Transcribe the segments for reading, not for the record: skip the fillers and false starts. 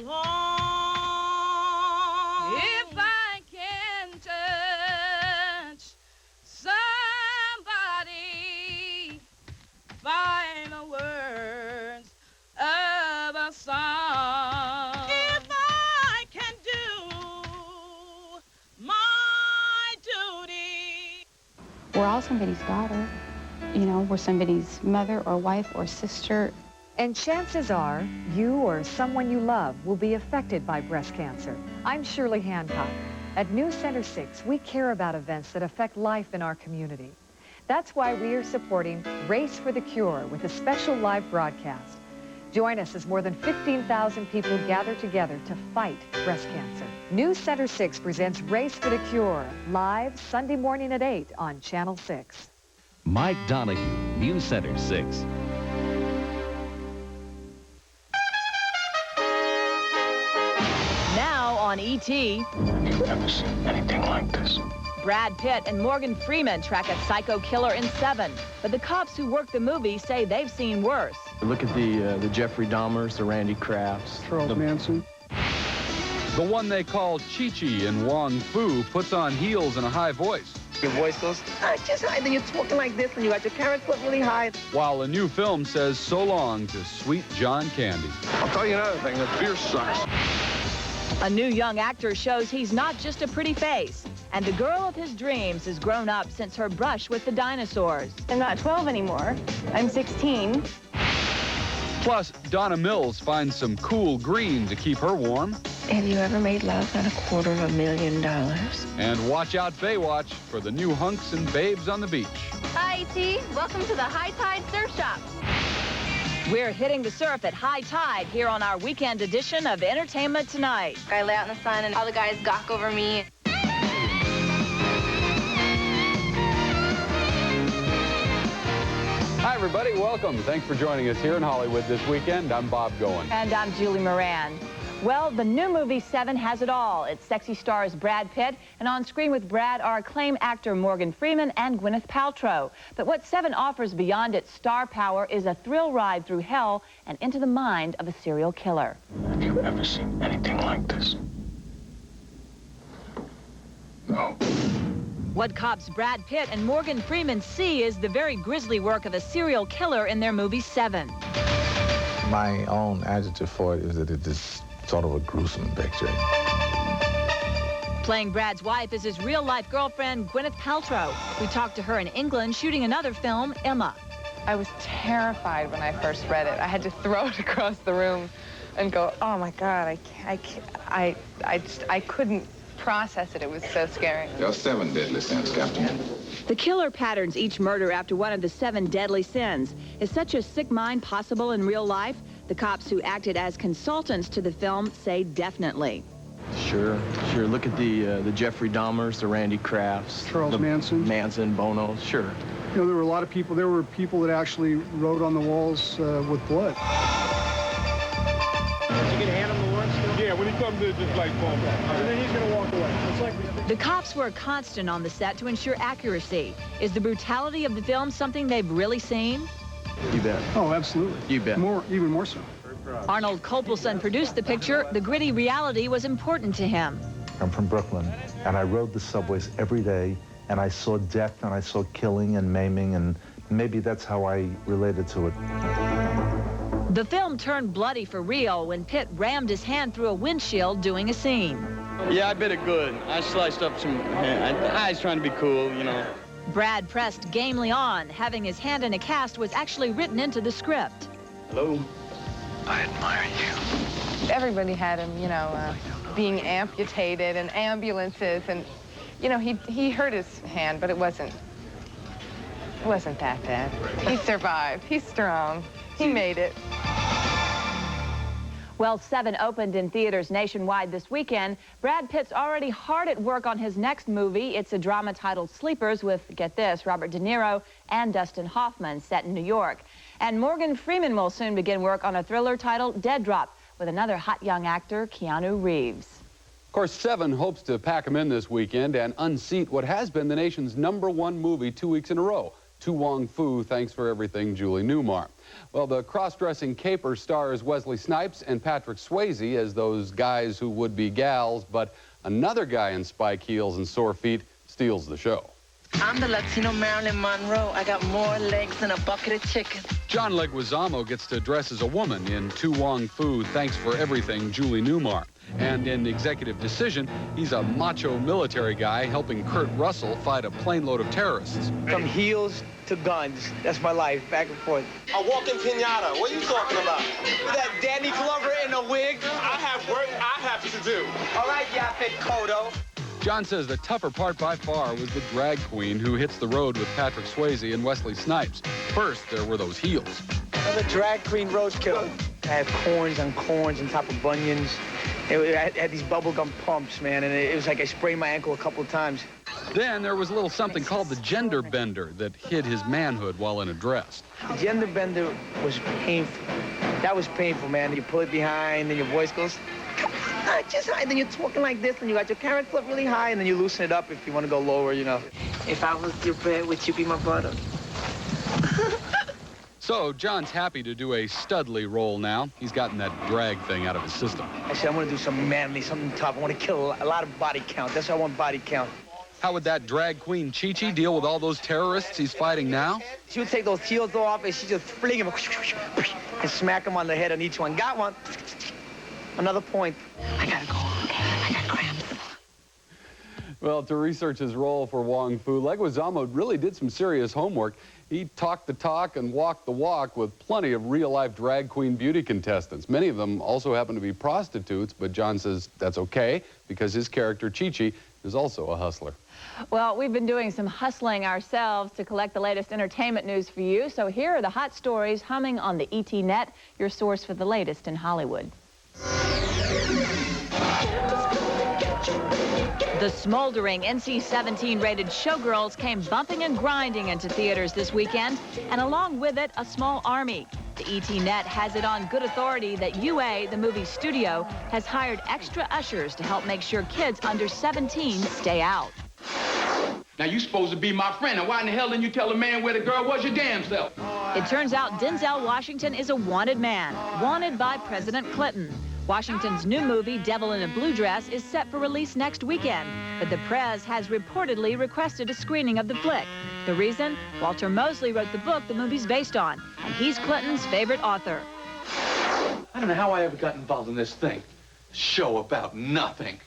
along. If I can touch somebody by the words of a song, if I can do my duty. We're all somebody's daughter. You know, we're somebody's mother or wife or sister. And chances are, you or someone you love will be affected by breast cancer. I'm Shirley Hancock. At News Center 6, we care about events that affect life in our community. That's why we are supporting Race for the Cure with a special live broadcast. Join us as more than 15,000 people gather together to fight breast cancer. News Center 6 presents Race for the Cure, live Sunday morning at 8 on Channel 6. Mike Donahue, News Center 6. Now on E.T. Have you ever seen anything like this? Brad Pitt and Morgan Freeman track a psycho killer in Seven, but the cops who worked the movie say they've seen worse. Look at the Jeffrey Dahmers, the Randy Crafts. Charles Manson. The one they call Chi-Chi in Wong Fu puts on heels and a high voice. Your voice goes, just high, then you're talking like this, and you got your carrots put really high. While a new film says so long to Sweet John Candy. I'll tell you another thing, the beer sucks. A new young actor shows he's not just a pretty face, and the girl of his dreams has grown up since her brush with the dinosaurs. I'm not 12 anymore. I'm 16. Plus, Donna Mills finds some cool green to keep her warm. Have you ever made love at $250,000? And watch out Baywatch for the new hunks and babes on the beach. Hi, E.T. Welcome to the High Tide Surf Shop. We're hitting the surf at high tide here on our weekend edition of Entertainment Tonight. I lay out in the sun and all the guys gawk over me. Hi, everybody. Welcome. Thanks for joining us here in Hollywood this weekend. I'm Bob Goen. And I'm Julie Moran. Well, the new movie Seven has it all. Its sexy stars Brad Pitt, and on screen with Brad are acclaimed actor Morgan Freeman and Gwyneth Paltrow. But what Seven offers beyond its star power is a thrill ride through hell and into the mind of a serial killer. Have you ever seen anything like this? No. What cops Brad Pitt and Morgan Freeman see is the very grisly work of a serial killer in their movie Seven. My own adjective for it is that it is sort of a gruesome picture. Playing Brad's wife is his real-life girlfriend, Gwyneth Paltrow. We talked to her in England shooting another film, Emma. I was terrified when I first read it. I had to throw it across the room and go, oh my God, I couldn't process it. It was so scary. There are 7 deadly sins, Captain. The killer patterns each murder after one of the 7 deadly sins. Is such a sick mind possible in real life? The cops who acted as consultants to the film say definitely. Sure. Look at the Jeffrey Dahmers, the Randy Crafts. Charles Manson. Manson, Bono, sure. You know, there were a lot of people. There were people that actually wrote on the walls with blood. Did you get a hand on the warrant still? Yeah, when he comes in, just like boom. And then he's going to walk away. It's like the cops were constant on the set to ensure accuracy. Is the brutality of the film something they've really seen? You bet. Oh, absolutely. You bet. Even more so. Arnold Kopelson produced the picture. The gritty reality was important to him. I'm from Brooklyn, and I rode the subways every day, and I saw death, and I saw killing and maiming, and maybe that's how I related to it. The film turned bloody for real when Pitt rammed his hand through a windshield doing a scene. Yeah, I bit it good. I sliced up some... I was trying to be cool, you know. Brad pressed gamely on. Having his hand in a cast was actually written into the script. Hello? I admire you. Everybody had him, you know, being amputated and ambulances, and, you know, he hurt his hand, but it wasn't that bad. He survived. He's strong. He made it. Well, Seven opened in theaters nationwide this weekend. Brad Pitt's already hard at work on his next movie. It's a drama titled Sleepers with, get this, Robert De Niro and Dustin Hoffman, set in New York. And Morgan Freeman will soon begin work on a thriller titled Dead Drop with another hot young actor, Keanu Reeves. Of course, Seven hopes to pack them in this weekend and unseat what has been the nation's #1 movie 2 weeks in a row. To Wong Fu, thanks for everything, Julie Newmar. Well, the cross-dressing caper stars Wesley Snipes and Patrick Swayze as those guys who would be gals, but another guy in spike heels and sore feet steals the show. I'm the Latino Marilyn Monroe. I got more legs than a bucket of chicken. John Leguizamo gets to dress as a woman in To Wong Foo, Thanks for Everything, Julie Newmar. And in Executive Decision, he's a macho military guy helping Kurt Russell fight a plane load of terrorists. From heels to guns. That's my life, back and forth. A walking pinata. What are you talking about? With that Danny Glover in a wig? I have work I have to do. All right, Yaphet Kodo. John says the tougher part by far was the drag queen who hits the road with Patrick Swayze and Wesley Snipes. First, there were those heels. The drag queen roadkill. I had corns on top of bunions. I had these bubblegum pumps, man, and it was like I sprained my ankle a couple of times. Then there was a little something called the gender bender that hid his manhood while in a dress. The gender bender was painful. That was painful, man. You pull it behind, and your voice goes, just high. Then you're talking like this, and you got your carrot clip really high, and then you loosen it up if you want to go lower, you know. If I was your bread, would you be my butter? So John's happy to do a Studley role now. He's gotten that drag thing out of his system. I said I want to do something manly, something tough. I want to kill a lot of body count. That's why I want body count. How would that drag queen Chi-Chi deal with all those terrorists he's fighting now? She would take those heels off, and she just fling them and smack them on the head on each one. Got one. Another point. I gotta go. I got cramps. Well, to research his role for Wong Foo, Leguizamo really did some serious homework. He talked the talk and walked the walk with plenty of real-life drag queen beauty contestants. Many of them also happen to be prostitutes, but John says that's okay because his character, Chi-Chi, is also a hustler. Well, we've been doing some hustling ourselves to collect the latest entertainment news for you. So here are the hot stories humming on the ET Net, your source for the latest in Hollywood. The smoldering NC-17 rated Showgirls came bumping and grinding into theaters this weekend, and along with it, a small army. The ET Net has it on good authority that UA, the movie studio, has hired extra ushers to help make sure kids under 17 stay out. Now, you supposed to be my friend, and why in the hell didn't you tell the man where the girl was your damn self? It turns out Denzel Washington is a wanted man, wanted by President Clinton. Washington's new movie, Devil in a Blue Dress, is set for release next weekend, but the Prez has reportedly requested a screening of the flick. The reason? Walter Mosley wrote the book the movie's based on, and he's Clinton's favorite author. I don't know how I ever got involved in this thing. Show about nothing.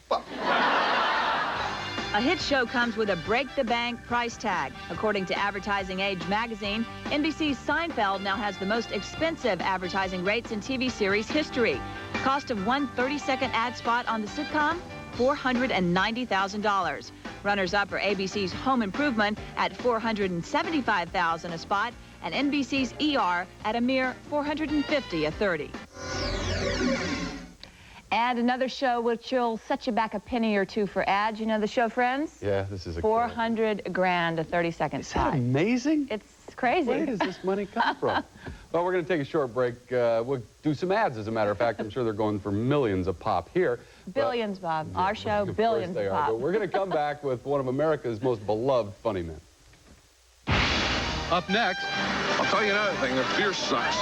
A hit show comes with a break-the-bank price tag. According to Advertising Age magazine, NBC's Seinfeld now has the most expensive advertising rates in TV series history. Cost of one 30-second ad spot on the sitcom, $490,000. Runners-up are ABC's Home Improvement at $475,000 a spot, and NBC's ER at a mere $450 a 30. And another show which will set you back a penny or two for ads. You know the show, Friends? Yeah, this is a $400 grand a 30-second spot. Isn't that amazing? It's crazy. Where does this money come from? Well, we're going to take a short break. We'll do some ads, as a matter of fact. I'm sure they're going for millions a pop here. Billions, Bob. Our show, billions they a are, pop. but we're going to come back with one of America's most beloved funny men. Up next, I'll tell you another thing, the beer sucks.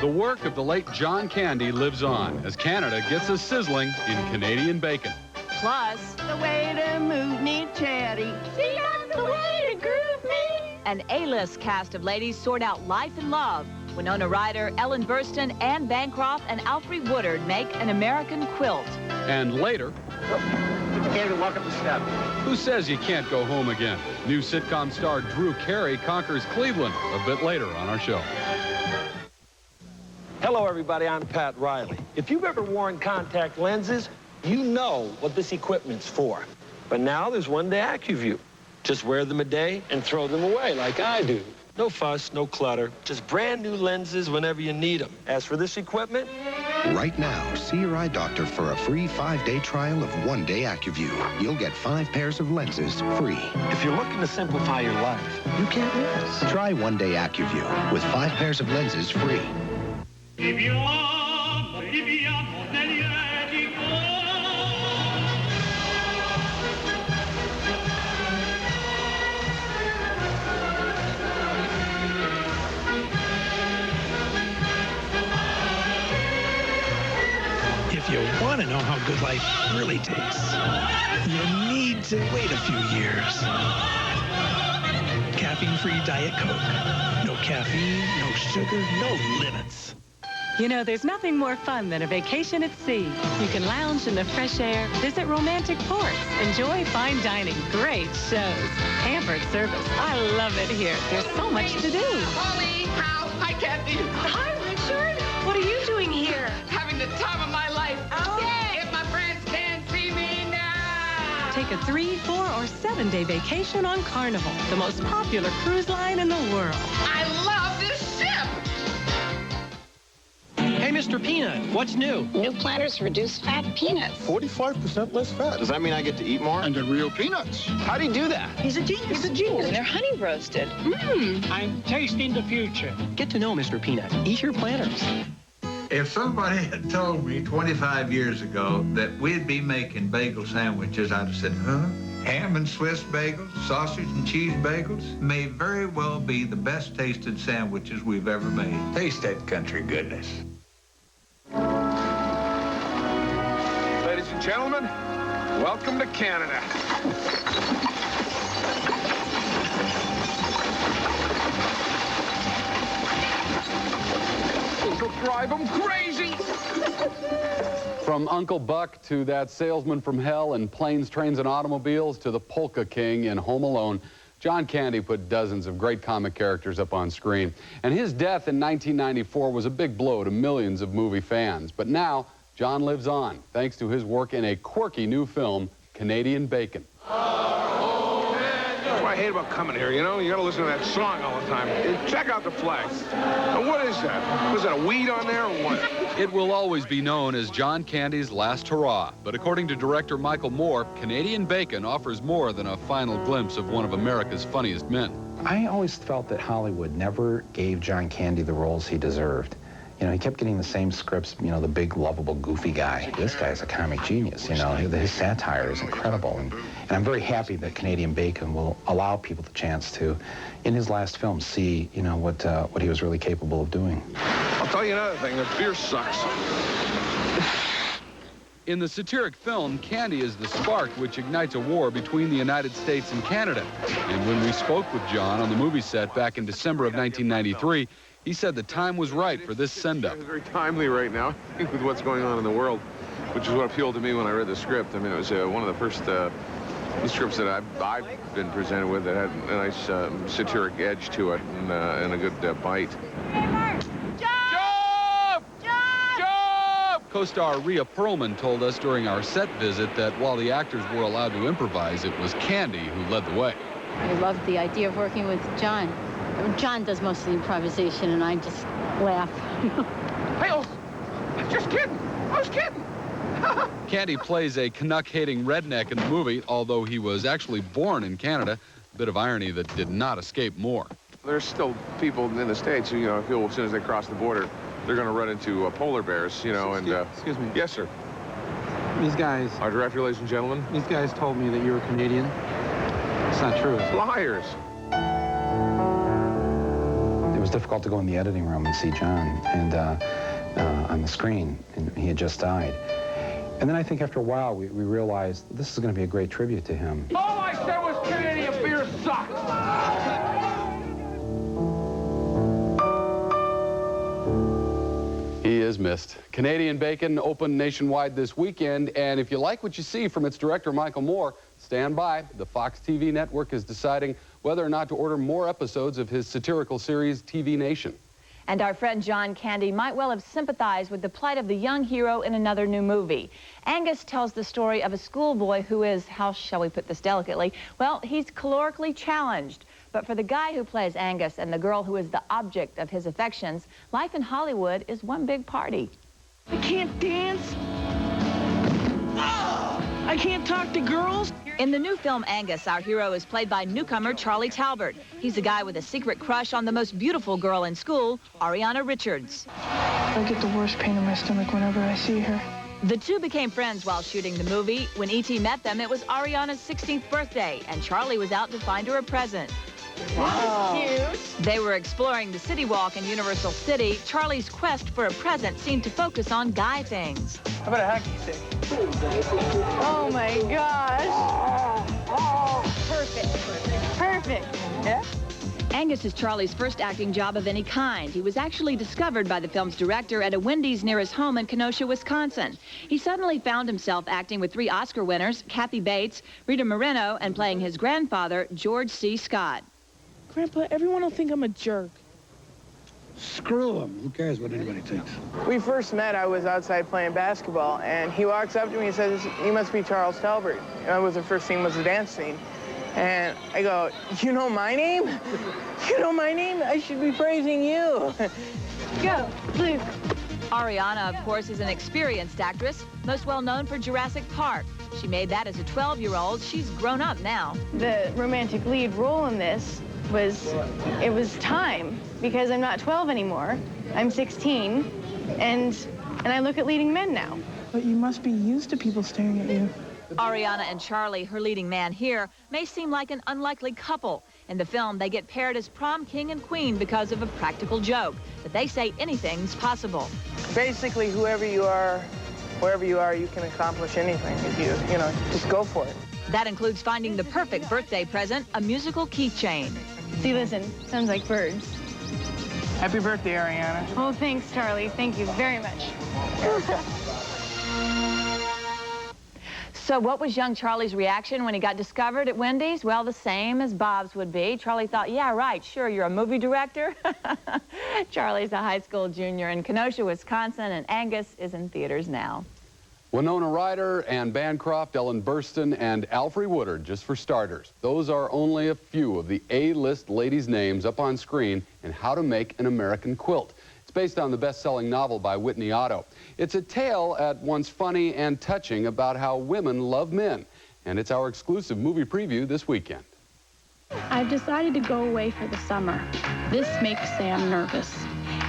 the work of the late John Candy lives on as Canada gets us sizzling in Canadian bacon. Plus, The way to move me, Chatty. See, that's the way to groove me. an A-list cast of ladies sort out life and love. Winona Ryder, Ellen Burstyn, Anne Bancroft, and Alfre Woodard make An American Quilt. And later, Walk up the step. Who Says You Can't Go Home Again? New sitcom star Drew Carey conquers Cleveland a bit later on our show. Hello, everybody. I'm Pat Riley. If you've ever worn contact lenses, you know what this equipment's for. But now there's one-day AccuView. Just wear them a day and throw them away like I do. No fuss, no clutter. Just brand new lenses whenever you need them. As for this equipment, right now, see your eye doctor for a free 5-day trial of one-day AccuView. You'll get 5 pairs of lenses free. if you're looking to simplify your life, you can't miss. Try one-day AccuView with 5 pairs of lenses free. If you want to know how good life really tastes, you need to wait a few years. Caffeine-free Diet Coke. No caffeine, no sugar, no limits. You know, there's nothing more fun than a vacation at sea. You can lounge in the fresh air, visit romantic ports, enjoy fine dining, great shows, pampered service. I love it here. There's so much to do. Holly, Hal, hi, Kathy. Hi, Richard. What are you doing here? Having the time of my life. Oh. If my friends can't see me now. Take a 3-, 4-, or 7-day vacation on Carnival, the most popular cruise line in the world. I love this ship. Hey, Mr. Peanut, what's new? New Planters reduced fat peanuts. 45% less fat. Does that mean I get to eat more? And they're real peanuts. How do you do that? He's a genius. He's a genius. And they're honey roasted. I'm tasting the future. Get to know Mr. Peanut. Eat your Planters. If somebody had told me 25 years ago that we'd be making bagel sandwiches, I'd have said, huh? Ham and Swiss bagels, sausage and cheese bagels may very well be the best tasted sandwiches we've ever made. Taste that country goodness. Ladies and gentlemen, welcome to Canada. This will drive them crazy. From Uncle Buck to that salesman from hell in Planes, Trains, and Automobiles to the Polka King in Home Alone, John Candy put dozens of great comic characters up on screen. And his death in 1994 was a big blow to millions of movie fans. But now, John lives on, thanks to his work in a quirky new film, Canadian Bacon. That's what I hate about coming here, you know? You gotta listen to that song all the time. Check out the flag. Now, what is that? Was that a weed on there or what? It will always be known as John Candy's last hurrah. But according to director Michael Moore, Canadian Bacon offers more than a final glimpse of one of America's funniest men. I always felt that Hollywood never gave John Candy the roles he deserved. You know, he kept getting the same scripts, you know, the big, lovable, goofy guy. This guy's a comic genius, you know. His satire is incredible. And I'm very happy that Canadian Bacon will allow people the chance to, in his last film, see, you know, what he was really capable of doing. I'll tell you another thing, the beer sucks. In the satiric film, Candy is the spark which ignites a war between the United States and Canada. And when we spoke with John on the movie set back in December of 1993, he said the time was right for this send-up. It's very timely right now with what's going on in the world, which is what appealed to me when I read the script. I mean, it was one of the first scripts that I've been presented with that had a nice satiric edge to it and a good bite. Co-star Rhea Perlman told us during our set visit that while the actors were allowed to improvise, it was Candy who led the way. I loved the idea of working with John. John does most of the improvisation, and I just laugh. Hey, just kidding. I was kidding. Candy plays a Canuck-hating redneck in the movie, although he was actually born in Canada. A bit of irony that did not escape Moore. There's still people in the States who, you know, feel as soon as they cross the border, they're going to run into polar bears, you know, and... Excuse me. Yes, sir. These guys... Our director, ladies and gentlemen. These guys told me that you were Canadian. It's not true, is it? Liars. It was difficult to go in the editing room and see John and on the screen, and he had just died. And then I think after a while we realized this is going to be a great tribute to him. All I said was Canadian beer sucks. He is missed. Canadian Bacon opened nationwide this weekend, and if you like what you see from its director, Michael Moore, stand by. The Fox TV network is deciding whether or not to order more episodes of his satirical series, TV Nation. And our friend John Candy might well have sympathized with the plight of the young hero in another new movie. Angus tells the story of a schoolboy who is, how shall we put this delicately, well, he's calorically challenged. But for the guy who plays Angus and the girl who is the object of his affections, life in Hollywood is one big party. I can't dance. I can't talk to girls. In the new film Angus, our hero is played by newcomer Charlie Talbert. He's a guy with a secret crush on the most beautiful girl in school, Ariana Richards. I get the worst pain in my stomach whenever I see her. The two became friends while shooting the movie. When E.T. met them, it was Ariana's 16th birthday, and Charlie was out to find her a present. Wow. Cute. They were exploring the City Walk in Universal City. Charlie's quest for a present seemed to focus on guy things. How about a hockey stick? Oh my gosh. Perfect. Perfect. Yeah? Angus is Charlie's first acting job of any kind. He was actually discovered by the film's director at a Wendy's near his home in Kenosha, Wisconsin. He suddenly found himself acting with 3 Oscar winners, Kathy Bates, Rita Moreno, and playing his grandfather, George C. Scott. Grandpa, everyone will think I'm a jerk. Screw him. Who cares what anybody thinks? We first met, I was outside playing basketball, and he walks up to me and says, "You must be Charles Talbert." And that was the first scene, was the dance scene. And I go, "You know my name? You know my name? I should be praising you." Go, Luke. Ariana, of course, is an experienced actress, most well known for Jurassic Park. She made that as a 12-year-old. She's grown up now. The romantic lead role in this was time, because I'm not 12 anymore. I'm 16, and I look at leading men now. But you must be used to people staring at you. Ariana and Charlie, her leading man here, may seem like an unlikely couple. In the film, they get paired as prom king and queen because of a practical joke, but they say anything's possible. Basically, whoever you are, wherever you are, you can accomplish anything if you know, just go for it. That includes finding the perfect birthday present, a musical keychain. See, listen, sounds like birds. Happy birthday, Ariana. Oh, thanks, Charlie. Thank you very much. So what was young Charlie's reaction when he got discovered at Wendy's? Well, the same as Bob's would be. Charlie thought, yeah, right, sure, you're a movie director. Charlie's a high school junior in Kenosha, Wisconsin, and Angus is in theaters now. Winona Ryder, Anne Bancroft, Ellen Burstyn, and Alfre Woodard, just for starters. Those are only a few of the A-list ladies' names up on screen in How to Make an American Quilt. It's based on the best-selling novel by Whitney Otto. It's a tale at once funny and touching about how women love men. And it's our exclusive movie preview this weekend. I've decided to go away for the summer. This makes Sam nervous.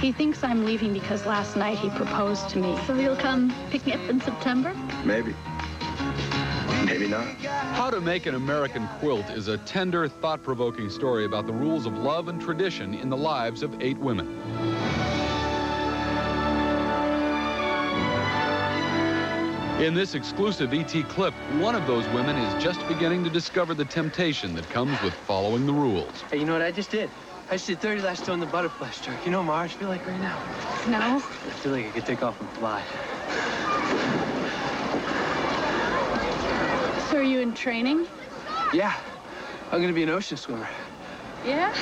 He thinks I'm leaving because last night he proposed to me. So he'll come pick me up in September? Maybe. Maybe not. How to Make an American Quilt is a tender, thought-provoking story about the rules of love and tradition in the lives of 8 women. In this exclusive ET clip, one of those women is just beginning to discover the temptation that comes with following the rules. Hey, you know what I just did? I just did 30 laps on the butterfly stroke. You know what my arms feel like right now? No. I feel like I could take off and fly. So are you in training? Yeah. I'm gonna be an ocean swimmer. Yeah?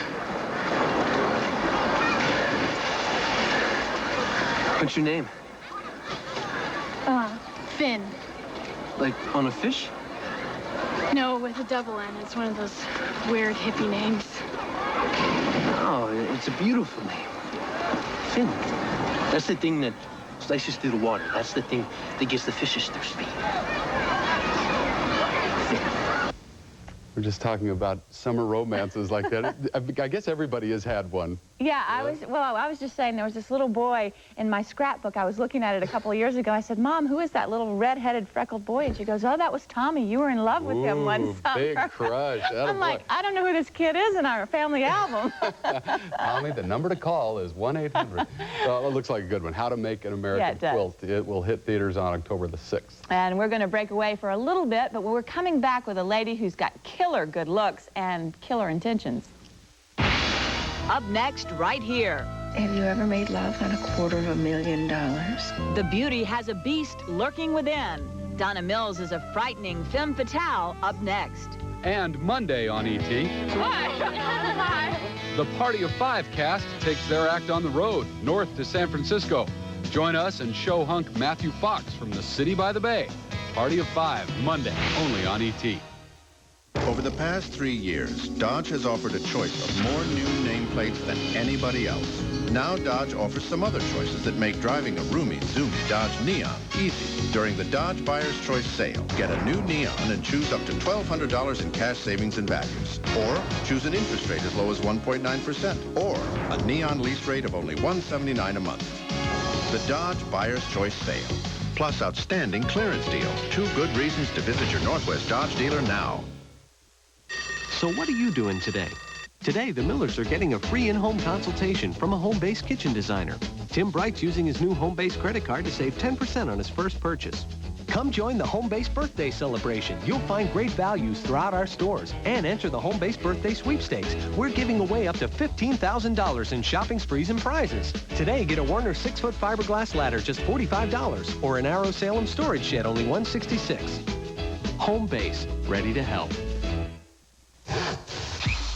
What's your name? Finn. Like on a fish? No, with a double N. It's one of those weird hippie names. Oh, it's a beautiful name. Finn. That's the thing that slices through the water. That's the thing that gets the fishes their speed. We're just talking about summer romances like that. I guess everybody has had one. Yeah, I was just saying, there was this little boy in my scrapbook. I was looking at it a couple of years ago. I said, Mom, who is that little red-headed freckled boy? And she goes, oh, that was Tommy. You were in love with him one summer. Big crush. I'm like, I don't know who this kid is in our family album. Tommy, the number to call is 1-800. It looks like a good one. How to Make an American Quilt. It will hit theaters on October the 6th. And we're going to break away for a little bit, but we're coming back with a lady who's got killer good looks and killer intentions. Up next, right here. Have you ever made love on $250,000? The beauty has a beast lurking within. Donna Mills is a frightening femme fatale up next. And Monday on ET, Hi. the Party of 5 cast takes their act on the road, north to San Francisco. Join us and show hunk Matthew Fox from the City by the Bay. Party of 5, Monday, only on ET. Over the past 3 years, Dodge has offered a choice of more new nameplates than anybody else. Now Dodge offers some other choices that make driving a roomy, zoomy Dodge Neon easy. During the Dodge Buyer's Choice sale, get a new Neon and choose up to $1,200 in cash savings and values. Or choose an interest rate as low as 1.9%. Or a Neon lease rate of only $179 a month. The Dodge Buyer's Choice sale. Plus outstanding clearance deals. 2 good reasons to visit your Northwest Dodge dealer now. So what are you doing today? Today, the Millers are getting a free in-home consultation from a home-based kitchen designer. Tim Bright's using his new home-based credit card to save 10% on his first purchase. Come join the Home-Based Birthday Celebration. You'll find great values throughout our stores and enter the Home-Based Birthday Sweepstakes. We're giving away up to $15,000 in shopping sprees and prizes. Today, get a Werner 6-foot fiberglass ladder, just $45, or an Arrow Salem storage shed, only $166. Home-Based, ready to help.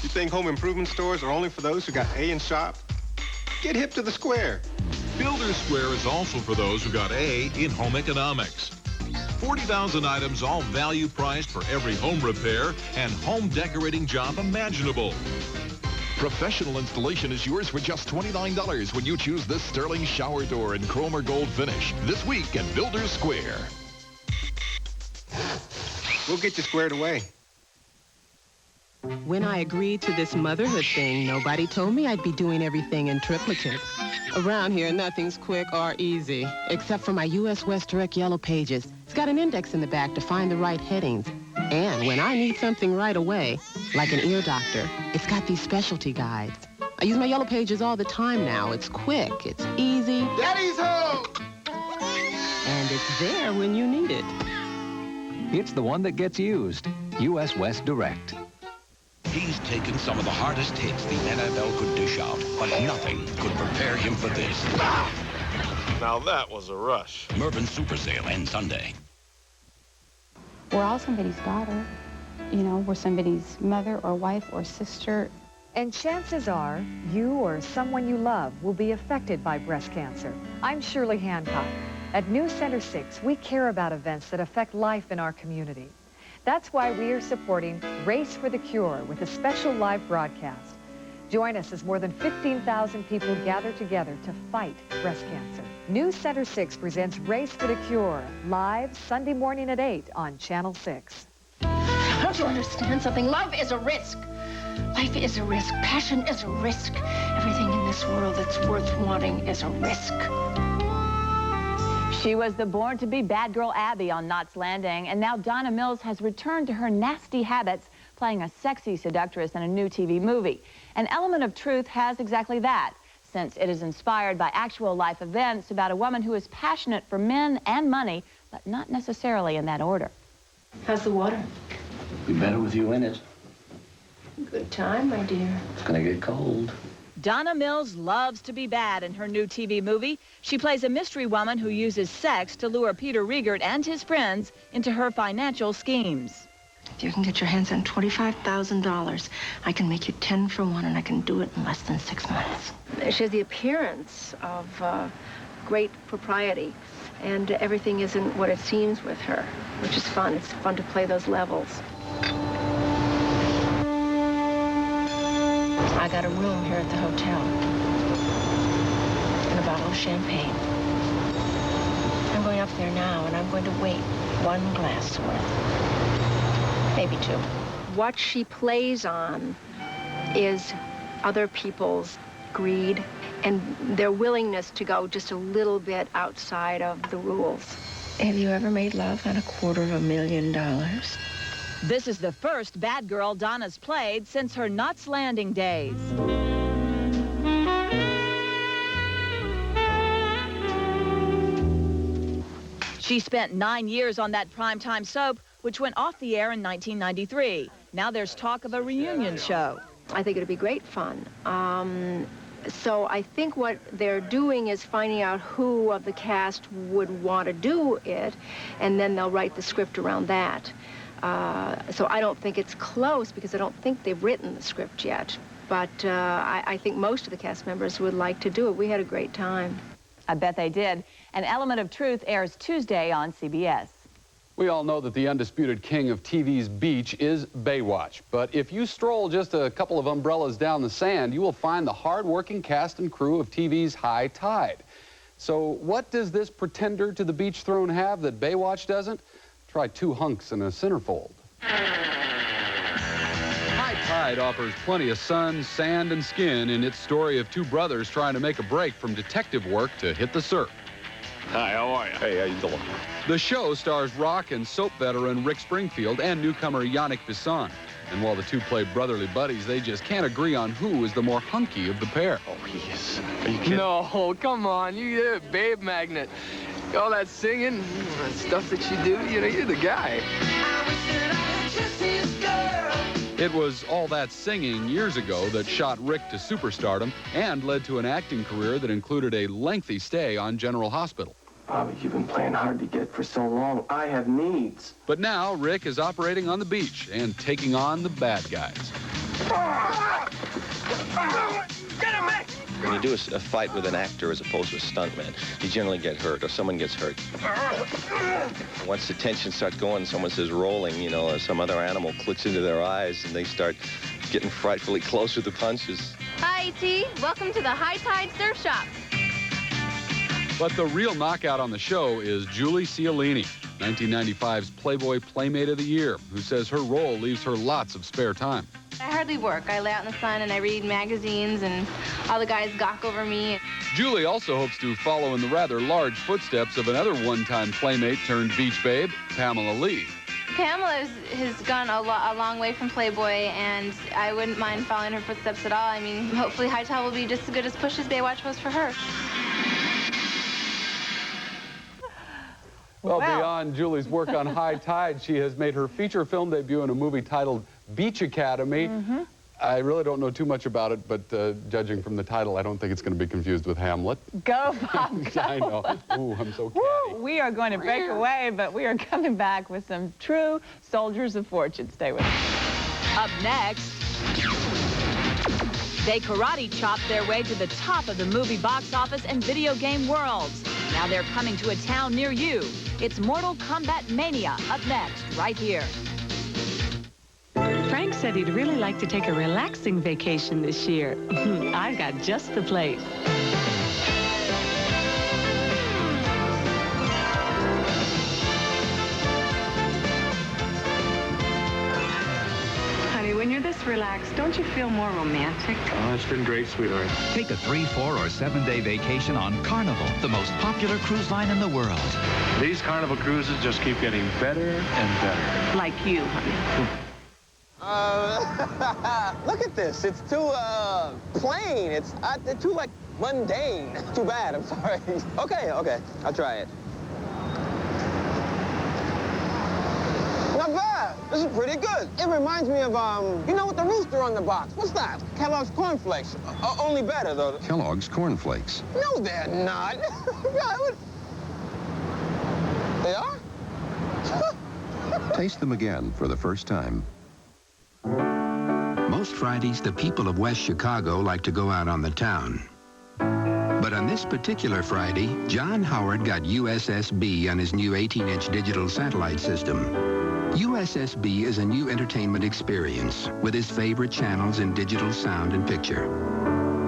You think home improvement stores are only for those who got A in shop? Get hip to the Square. Builder's Square is also for those who got A in home economics. 40,000 items, all value priced for every home repair and home decorating job imaginable. Professional installation is yours for just $29 when you choose this Sterling shower door in chrome or gold finish this week at Builder's Square. We'll get you squared away. When I agreed to this motherhood thing, nobody told me I'd be doing everything in triplicate. Around here, nothing's quick or easy, except for my U.S. West Direct Yellow Pages. It's got an index in the back to find the right headings. And when I need something right away, like an ear doctor, it's got these specialty guides. I use my Yellow Pages all the time now. It's quick, it's easy. Daddy's home! And it's there when you need it. It's the one that gets used. U.S. West Direct. He's taken some of the hardest hits the NFL could dish out, but nothing could prepare him for this. Now that was a rush. Mervyn Super Sale ends Sunday. We're all somebody's daughter. You know, we're somebody's mother or wife or sister. And chances are you or someone you love will be affected by breast cancer. I'm Shirley Hancock. At News Center 6, we care about events that affect life in our community. That's why we are supporting Race for the Cure with a special live broadcast. Join us as more than 15,000 people gather together to fight breast cancer. News Center 6 presents Race for the Cure, live Sunday morning at 8 on Channel 6. Don't you understand something? Love is a risk. Life is a risk. Passion is a risk. Everything in this world that's worth wanting is a risk. She was the born-to-be bad girl Abby on Knots Landing, and now Donna Mills has returned to her nasty habits, playing a sexy seductress in a new TV movie. An Element of Truth has exactly that, since it is inspired by actual life events about a woman who is passionate for men and money, but not necessarily in that order. How's the water? Be better with you in it. Good time, my dear. It's gonna get cold. Donna Mills loves to be bad in her new TV movie. She plays a mystery woman who uses sex to lure Peter Riegert and his friends into her financial schemes. If you can get your hands on $25,000, I can make you 10 for 1, and I can do it in less than 6 months. She has the appearance of great propriety, and everything isn't what it seems with her, which is fun. It's fun to play those levels. I got a room here at the hotel and a bottle of champagne. I'm going up there now, and I'm going to wait 1 glass worth, maybe 2. What she plays on is other people's greed and their willingness to go just a little bit outside of the rules. Have you ever made love on $250,000? This is the first bad girl Donna's played since her Knots Landing days. She spent 9 years on that primetime soap, which went off the air in 1993. Now there's talk of a reunion show. I think it'd be great fun. So I think what they're doing is finding out who of the cast would want to do it, and then they'll write the script around that. So I don't think it's close because I don't think they've written the script yet. But I think most of the cast members would like to do it. We had a great time. I bet they did. An Element of Truth airs Tuesday on CBS. We all know that the undisputed king of TV's beach is Baywatch. But if you stroll just a couple of umbrellas down the sand, you will find the hard-working cast and crew of TV's High Tide. So what does this pretender to the beach throne have that Baywatch doesn't? Try 2 hunks and a centerfold. High Tide offers plenty of sun, sand, and skin in its story of 2 brothers trying to make a break from detective work to hit the surf. Hi, how are you? Hey, how you doing? The show stars rock and soap veteran Rick Springfield and newcomer Yannick Bisson. And while the two play brotherly buddies, they just can't agree on who is the more hunky of the pair. Oh, he is. Are you kidding? No, come on. You're a babe magnet. All that singing, that stuff that you do, you know, you're the guy. It was all that singing years ago that shot Rick to superstardom and led to an acting career that included a lengthy stay on General Hospital. Bobby, you've been playing hard to get for so long. I have needs. But now Rick is operating on the beach and taking on the bad guys. Get him, Mick! When you do a fight with an actor as opposed to a stuntman, you generally get hurt, or someone gets hurt. Once the tension starts going, someone says rolling, you know, or some other animal clicks into their eyes, and they start getting frightfully close with the punches. Hi, E.T. Welcome to the High Tide Surf Shop. But the real knockout on the show is Julie Cialini, 1995's Playboy Playmate of the Year, who says her role leaves her lots of spare time. I hardly work. I lay out in the sun and I read magazines, and all the guys gawk over me. Julie also hopes to follow in the rather large footsteps of another one-time Playmate turned beach babe, Pamela Lee. Pamela has gone a long way from Playboy, and I wouldn't mind following her footsteps at all. I mean, hopefully High Tide will be just as good as Push as Baywatch was for her. Well, beyond Julie's work on High Tide, she has made her feature film debut in a movie titled Beach Academy. I really don't know too much about it, but judging from the title, I don't think it's going to be confused with Hamlet. Go, Bob, go. I know. Ooh, I'm so catty. We are going to break away, but we are coming back with some true soldiers of fortune. Stay with us. Up next, they karate chopped their way to the top of the movie box office and video game worlds. Now they're coming to a town near you. It's Mortal Kombat Mania, up next, right here. Frank said he'd really like to take a relaxing vacation this year. I've got just the place. Honey, when you're this relaxed, don't you feel more romantic? Oh, it's been great, sweetheart. Take a 3-, 4-, or 7-day vacation on Carnival, the most popular cruise line in the world. These Carnival cruises just keep getting better and better. Like you, honey. Look at this. It's too, plain. It's too, like, mundane. Too bad. I'm sorry. Okay. I'll try it. Not bad. This is pretty good. It reminds me of, you know, with the rooster on the box. What's that? Kellogg's Corn Flakes. Only better, though. Kellogg's Corn Flakes. No, they're not. They are? Taste them again for the first time. Most Fridays, the people of West Chicago like to go out on the town. But on this particular Friday, John Howard got USSB on his new 18-inch digital satellite system. USSB is a new entertainment experience with his favorite channels in digital sound and picture.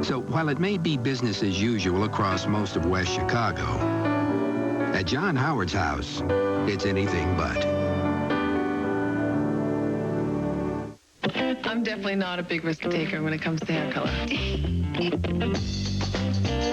So while it may be business as usual across most of West Chicago, at John Howard's house, it's anything but. I'm definitely not a big risk taker when it comes to hair color.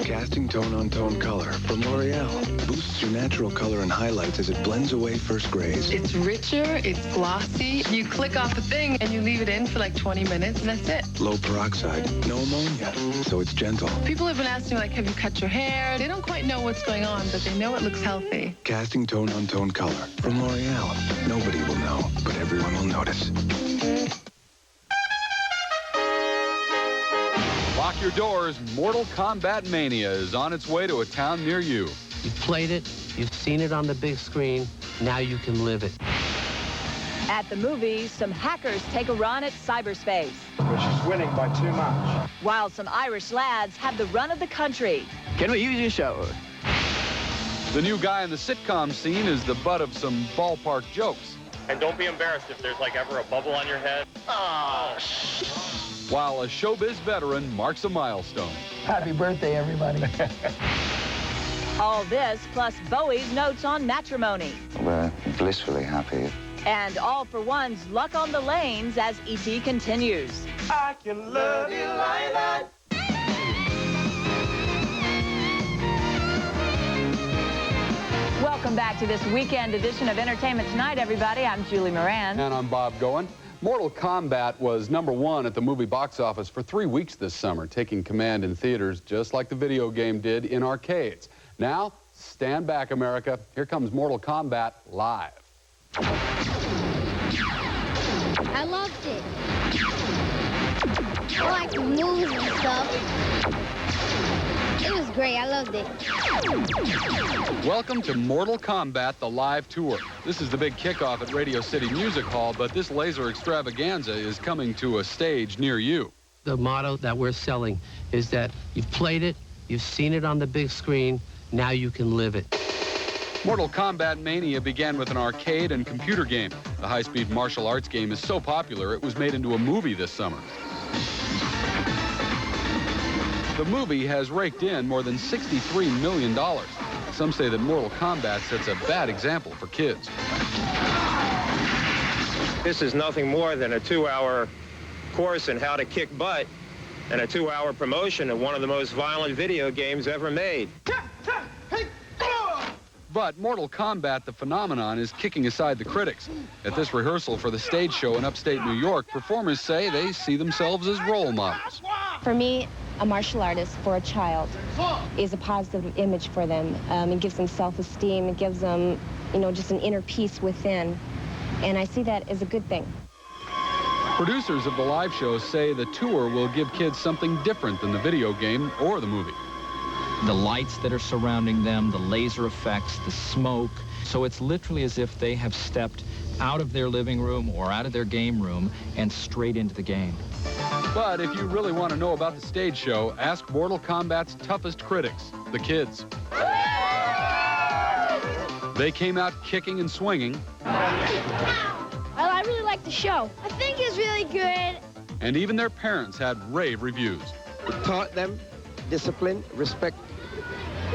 Casting Tone on Tone Color from L'Oreal boosts your natural color and highlights as it blends away first grays. It's richer, it's glossy. You click off a thing and you leave it in for like 20 minutes and that's it. Low peroxide, no ammonia, so it's gentle. People have been asking me, like, have you cut your hair? They don't quite know what's going on, but they know it looks healthy. Casting Tone on Tone Color from L'Oreal. Nobody will know, but everyone will notice. Lock your doors. Mortal Kombat Mania is on its way to a town near you. You've played it, you've seen it on the big screen, now you can live it. At the movies, some hackers take a run at cyberspace, She's winning by too much. while some Irish lads have the run of the country. Can we use your show? The new guy in the sitcom scene is the butt of some ballpark jokes. And don't be embarrassed if there's like ever a bubble on your head. While a showbiz veteran marks a milestone. Happy birthday, everybody. All this plus Bowie's notes on matrimony. We're blissfully happy. And All for One's luck on the lanes as E.T. continues. I can love you like that. Welcome back to this weekend edition of Entertainment Tonight, everybody. I'm Julie Moran. And I'm Bob Goen. Mortal Kombat was #1 at the movie box office for 3 weeks this summer, taking command in theaters just like the video game did in arcades. Now, stand back, America. Here comes Mortal Kombat live. I loved it. I like the moves and stuff. It was great. I loved it. Welcome to Mortal Kombat, the live tour. This is the big kickoff at Radio City Music Hall, but this laser extravaganza is coming to a stage near you. The motto that we're selling is that you've played it, you've seen it on the big screen, now you can live it. Mortal Kombat Mania began with an arcade and computer game. The high-speed martial arts game is so popular, it was made into a movie this summer. The movie has raked in more than $63 million. Some say that Mortal Kombat sets a bad example for kids. This is nothing more than a 2-hour course in how to kick butt and a 2-hour promotion of one of the most violent video games ever made. But Mortal Kombat, the phenomenon, is kicking aside the critics. At this rehearsal for the stage show in upstate New York, performers say they see themselves as role models. For me, a martial artist for a child is a positive image for them. It gives them self-esteem. It gives them, just an inner peace within. And I see that as a good thing. Producers of the live show say the tour will give kids something different than the video game or the movie. The lights that are surrounding them, the laser effects, the smoke. So it's literally as if they have stepped out of their living room or out of their game room and straight into the game. But if you really want to know about the stage show, ask Mortal Kombat's toughest critics, the kids. They came out kicking and swinging. Well, I really liked the show. I think it's really good. And even their parents had rave reviews. We taught them discipline, respect,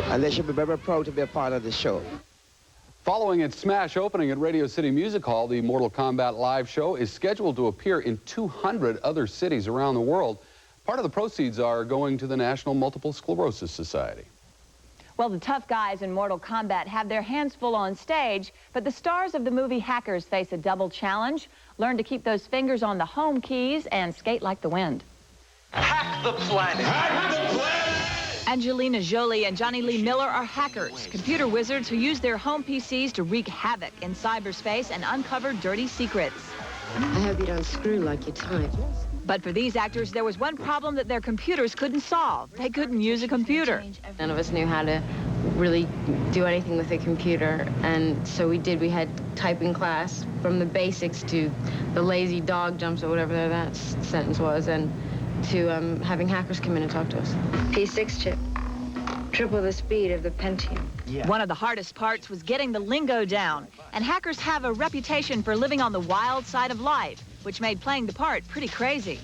and they should be very proud to be a part of the show. Following its smash opening at Radio City Music Hall, the Mortal Kombat live show is scheduled to appear in 200 other cities around the world. Part of the proceeds are going to the National Multiple Sclerosis Society. Well, the tough guys in Mortal Kombat have their hands full on stage, but the stars of the movie Hackers face a double challenge. Learn to keep those fingers on the home keys and skate like the wind. Hack the planet! Hack the planet! Angelina Jolie and Johnny Lee Miller are hackers, computer wizards who use their home PCs to wreak havoc in cyberspace and uncover dirty secrets. I hope you don't screw like you type. But for these actors, there was one problem that their computers couldn't solve. They couldn't use a computer. None of us knew how to really do anything with a computer, and so we did. We had typing class from the basics to the lazy dog jumps or whatever that sentence was, and to having hackers come in and talk to us. P6 chip. Triple the speed of the Pentium. Yeah. One of the hardest parts was getting the lingo down. And hackers have a reputation for living on the wild side of life, which made playing the part pretty crazy.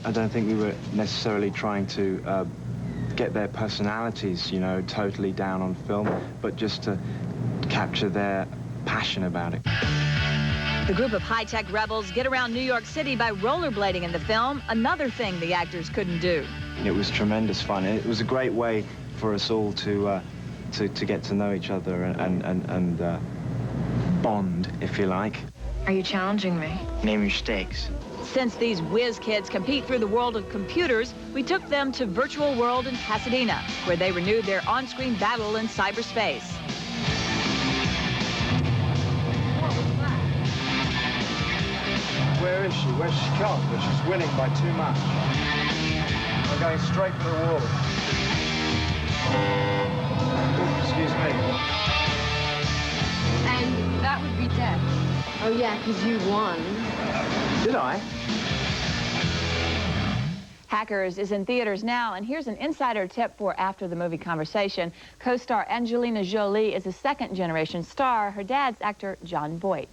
I don't think we were necessarily trying to get their personalities, totally down on film, but just to capture their passion about it. The group of high-tech rebels get around New York City by rollerblading in the film, another thing the actors couldn't do. It was tremendous fun. It was a great way for us all to get to know each other and bond, if you like. Are you challenging me? Name your stakes. Since these whiz kids compete through the world of computers, we took them to Virtual World in Pasadena, where they renewed their on-screen battle in cyberspace. Where is she? Where's she gone? But she's winning by too much. We're going straight for the wall. Excuse me. And that would be death. Oh, yeah, because you won. Did I? Hackers is in theaters now, and here's an insider tip for after the movie conversation. Co-star Angelina Jolie is a second-generation star. Her dad's actor John Boyd.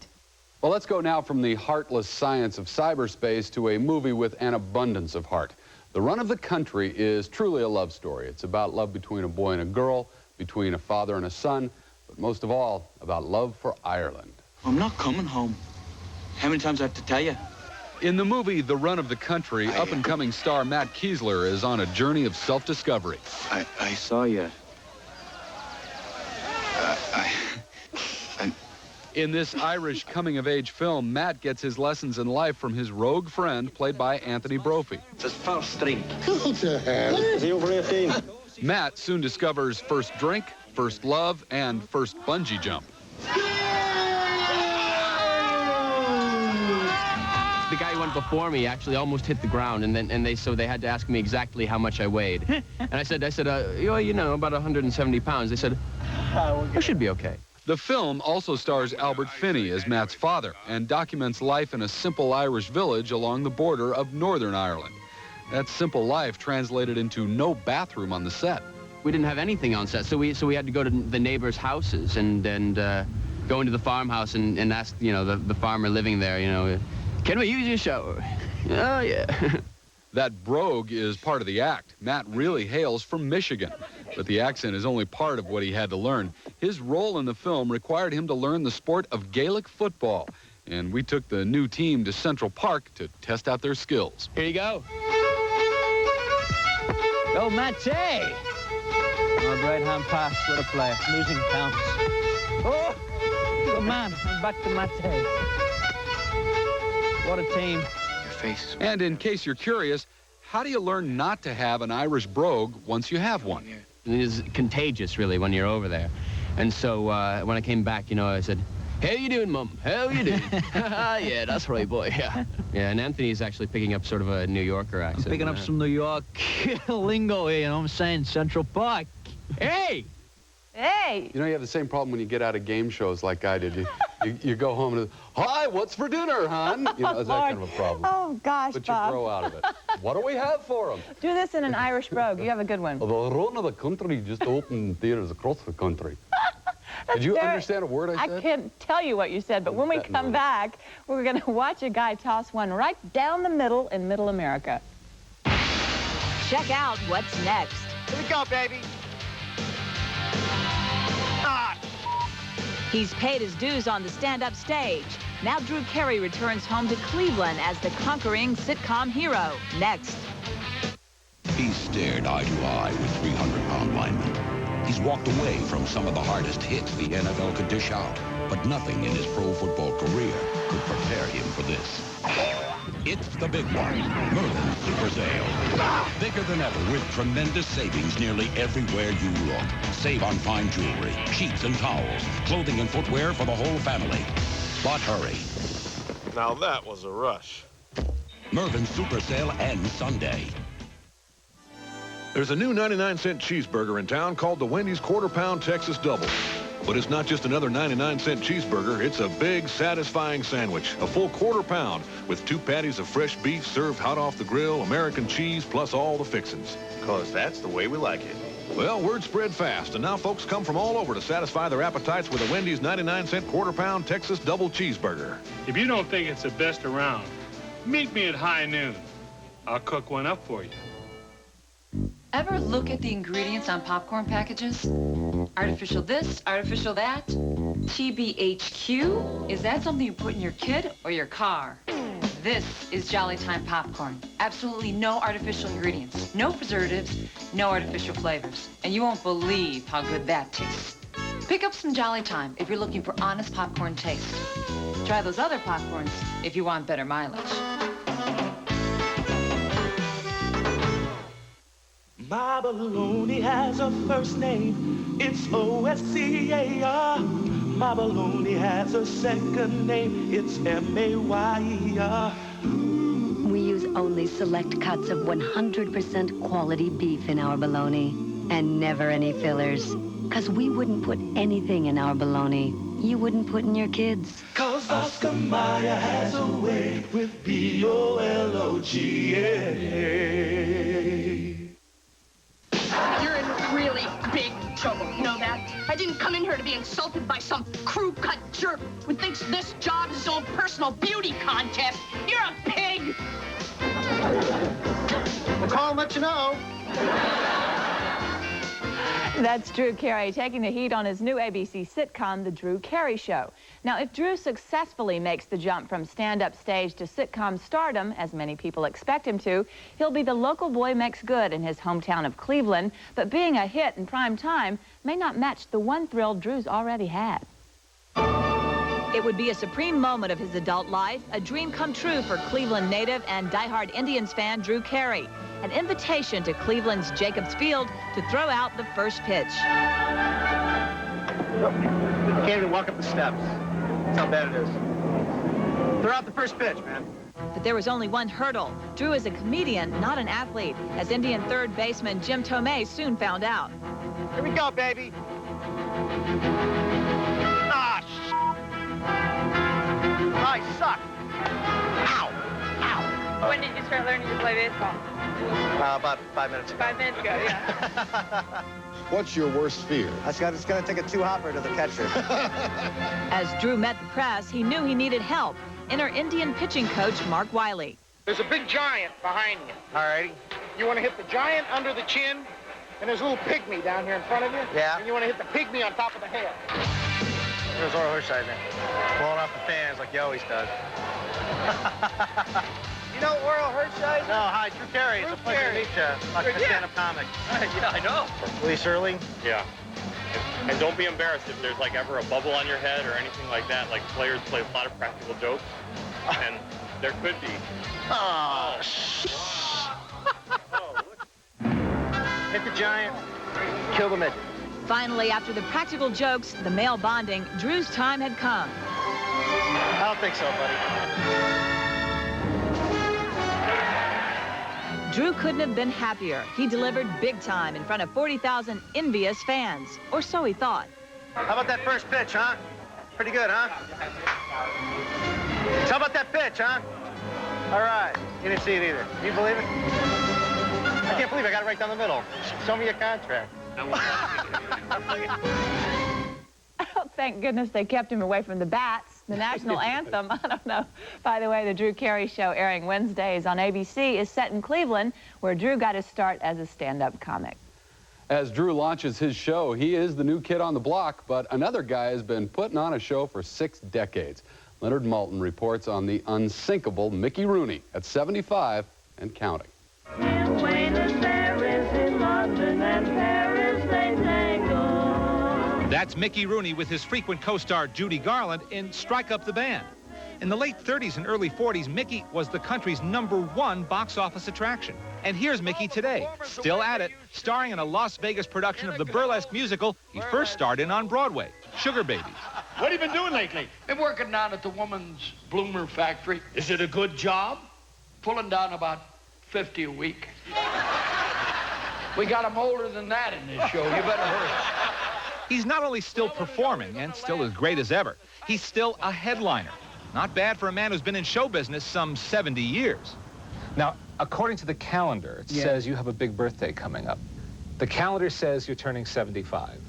Well, let's go now from the heartless science of cyberspace to a movie with an abundance of heart. The Run of the Country is truly a love story. It's about love between a boy and a girl, between a father and a son, but most of all, about love for Ireland. I'm not coming home. How many times do I have to tell you? In the movie The Run of the Country, up-and-coming star Matt Kiesler is on a journey of self-discovery. I saw you. In this Irish coming-of-age film, Matt gets his lessons in life from his rogue friend, played by Anthony Brophy. It's his first drink. What the hell? Is he over 18? Matt soon discovers first drink, first love, and first bungee jump. The guy who went before me actually almost hit the ground, and they had to ask me exactly how much I weighed. And I said, you know, about 170 pounds. They said, I should be okay. The film also stars Albert Finney as Matt's father and documents life in a simple Irish village along the border of Northern Ireland. That simple life translated into no bathroom on the set. We didn't have anything on set, so we had to go to the neighbors' houses and go into the farmhouse and ask, you know, the farmer living there, you know, can we use your shower? Oh, yeah. That brogue is part of the act. Matt really hails from Michigan, but the accent is only part of what he had to learn. His role in the film required him to learn the sport of Gaelic football, and we took the new team to Central Park to test out their skills. Here you go. Go, Mate! Hard right-hand pass, what a play. Losing counts. Oh! Good man, and back to Mate. What a team. Your face. And in case you're curious, how do you learn not to have an Irish brogue once you have one? It is contagious, really, when you're over there. And so when I came back, you know, I said, how you doing, Mum? How you doing? Yeah, that's right, boy, yeah. Yeah, and Anthony's actually picking up sort of a New Yorker accent. I'm picking up some New York lingo here, you know what I'm saying? Central Park. Hey! Hey! You know, you have the same problem when you get out of game shows like I did. You go home and, hi, what's for dinner, hon? You know, it's that kind of a problem. Oh, gosh, But Bob. you grow out of it. What do we have for them? Do this in an Irish brogue. You have a good one. The run of the country just opened theaters across the country. Did you understand a word I said? I can't tell you what you said, but when we come back, we're going to watch a guy toss one right down the middle in Middle America. Check out what's next. Here we go, baby. He's paid his dues on the stand-up stage. Now Drew Carey returns home to Cleveland as the conquering sitcom hero. Next. He's stared eye to eye with 300-pound linemen. He's walked away from some of the hardest hits the NFL could dish out, but nothing in his pro football career could prepare him for this. It's the big one, Mervyn Super Sale. Bigger than ever with tremendous savings nearly everywhere you look. Save on fine jewelry, sheets and towels, clothing and footwear for the whole family. But hurry. Now that was a rush. Mervyn Super Sale ends Sunday. There's a new 99-cent cheeseburger in town called the Wendy's Quarter Pound Texas Double. But it's not just another 99-cent cheeseburger. It's a big, satisfying sandwich, a full quarter pound with 2 patties of fresh beef served hot off the grill, American cheese, plus all the fixings. 'Cause that's the way we like it. Well, word spread fast, and now folks come from all over to satisfy their appetites with a Wendy's 99-cent quarter pound Texas Double Cheeseburger. If you don't think it's the best around, meet me at high noon. I'll cook one up for you. Ever look at the ingredients on popcorn packages? Artificial this, artificial that. TBHQ? Is that something you put in your kid or your car? This is Jolly Time popcorn. Absolutely no artificial ingredients, no preservatives, no artificial flavors. And you won't believe how good that tastes. Pick up some Jolly Time if you're looking for honest popcorn taste. Try those other popcorns if you want better mileage. My baloney has a first name, it's Oscar. My baloney has a second name, it's Mayer. We use only select cuts of 100% quality beef in our bologna, and never any fillers. 'Cause we wouldn't put anything in our bologna you wouldn't put in your kids. 'Cause Oscar Mayer has a way with B-O-L-O-G-A. You're in really big trouble, you know that? I didn't come in here to be insulted by some crew-cut jerk who thinks this job is his own personal beauty contest. You're a pig! We'll call and let you know. That's Drew Carey taking the heat on his new ABC sitcom, The Drew Carey Show. Now, if Drew successfully makes the jump from stand-up stage to sitcom stardom, as many people expect him to, he'll be the local boy makes good in his hometown of Cleveland. But being a hit in prime time may not match the one thrill Drew's already had. It would be a supreme moment of his adult life, a dream come true for Cleveland native and diehard Indians fan Drew Carey. An invitation to Cleveland's Jacobs Field to throw out the first pitch. You can't even walk up the steps. That's how bad it is. Throw out the first pitch, man. But there was only one hurdle. Drew is a comedian, not an athlete, as Indian third baseman Jim Tomei soon found out. Here we go, baby. Ah, I suck. Ow. Ow. When did you start learning to play baseball? About 5 minutes ago. 5 minutes ago, yeah. What's your worst fear? It's going to take a two-hopper to the catcher. As Drew met the press, he knew he needed help. Enter Indian pitching coach Mark Wiley. There's a big giant behind you. All righty. You want to hit the giant under the chin, and there's a little pygmy down here in front of you. Yeah. And you want to hit the pygmy on top of the head. There's Oral Hershiser, blowing off the fans like he always does. You know Oral Hershiser? No, hi, Drew Carey. It's a pleasure to meet you. Stand-up comic. Yeah, I know. Lee Shirley? Yeah. And don't be embarrassed if there's like ever a bubble on your head or anything like that. Like players play a lot of practical jokes, and there could be. Oh, hit the giant, kill the midget. Finally, after the practical jokes, the male bonding, Drew's time had come. I don't think so, buddy. Drew couldn't have been happier. He delivered big time in front of 40,000 envious fans, or so he thought. How about that first pitch, huh? Pretty good, huh? So how about that pitch, huh? All right. You didn't see it either. Can you believe it? I can't believe I got it right down the middle. Show me your contract. Oh, thank goodness they kept him away from the bats, the national anthem. I don't know. By the way, the Drew Carey Show, airing Wednesdays on ABC, is set in Cleveland, where Drew got his start as a stand-up comic. As Drew launches his show, he is the new kid on the block, but another guy has been putting on a show for 6 decades. Leonard Maltin reports on the unsinkable Mickey Rooney at 75 and counting. That's Mickey Rooney with his frequent co-star Judy Garland in Strike Up the Band. In the late 30s and early 40s, Mickey was the country's #1 box office attraction. And here's Mickey today, still at it, starring in a Las Vegas production of the burlesque musical he first starred in on Broadway, Sugar Babies. What have you been doing lately? Been working down at the woman's bloomer factory. Is it a good job? Pulling down about 50 a week. We got them older than that in this show. You better hurry. He's not only still performing and still as great as ever, he's still a headliner. Not bad for a man who's been in show business some 70 years. Now, according to the calendar, it says you have a big birthday coming up. The calendar says you're turning 75.